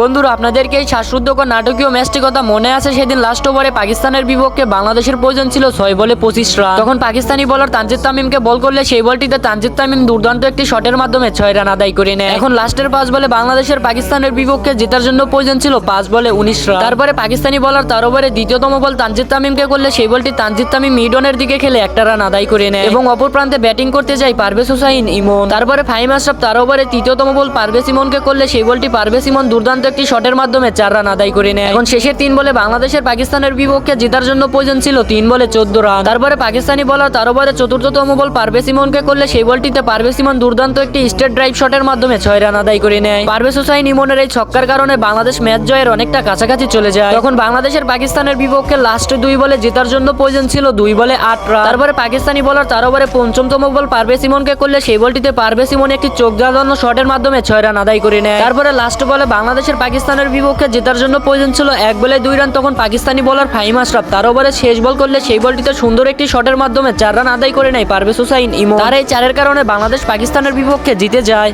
বন্ধুরা, আপনাদেরকে এই শ্বাসরুদ্ধকর নাটকীয় ম্যাচটির কথা মনে আছে? সেদিন লাস্ট ওভারে পাকিস্তানের বিপক্ষে বাংলাদেশের প্রয়োজন ছিল 6 বলে 25 রান। তখন পাকিস্তানি বোলার তানজিদ তামিমকে বল করলে সেই বলটিতে তানজিদ তামিম দুর্দান্ত একটি শটের মাধ্যমে 6 রান আদায় করে নেয়। এখন লাস্টের 5 বলে বাংলাদেশের পাকিস্তানের বিপক্ষে জেতার জন্য প্রয়োজন ছিল 5 বলে 19 রান। তারপরে পাকিস্তানি বোলার তার ওভারে দ্বিতীয়তম বল তানজিদ তামিমকে করলে সেই বলটি তানজিদ তামিম মিডনের দিকে খেলে 1 রান আদায় করে নেয় এবং অপর প্রান্তে ব্যাটিং করতে যায় পারভেজ হোসাইন ইমন। তারপরে ফাহিম আশরাফ তার ওভারে তৃতীয়তম বল পারভেজ ইমনকে করলে সেই বলটি পারভেজ ইমন দুর্দান্ত একটি শটের মাধ্যমে 4 রান আদায় করে নেয়। এখন শেষের 3 বলে বাংলাদেশের পাকিস্তানের বিপক্ষে জেতার জন্য প্রয়োজন ছিল 3 বলে 14 রান। তারপরে পাকিস্তানি বোলার তার ওভারে চতুর্থতম বল পারভেজ ইমনকে করলে সেই বলটিতে পারভেজ ইমন দুর্দান্ত একটি স্ট্রেট ড্রাইভ শটের মাধ্যমে 6 রান আদায় করে নেয়। পারভেজ হোসাইন ইমনের এই ছক্কার কারণে বাংলাদেশ ম্যাচ জয়ের অনেকটা কাছাকাছি চলে যায়। তখন বাংলাদেশের পাকিস্তানের বিপক্ষে লাস্ট 2 বলে জেতার জন্য প্রয়োজন ছিল 2 বলে 8 রান। তারপরে পাকিস্তানি বোলার তার ওভারে পঞ্চমতম বল পারভেজ ইমনকে করলে সেই বলটিতে পারভেজ ইমন একটি চোখ জ্বালানো শটের মাধ্যমে 6 রান আদায় করে নেয়। তারপরে লাস্ট বলে বাংলাদেশের পাকিস্তানের বিপক্ষে জেতার জন্য প্রয়োজন ছিল 1 বলে 2 রান। তখন পাকিস্তানি বোলার ফাহিম আশরাফ তার ওভারে শেষ বল করলে সেই বলটিতে সুন্দর একটি শটের মাধ্যমে 4 রান আদায় করে নেয় পারভেজ হোসাইন ইমন। তার এই 4-এর কারণে বাংলাদেশ পাকিস্তানের বিপক্ষে জিতে যায়।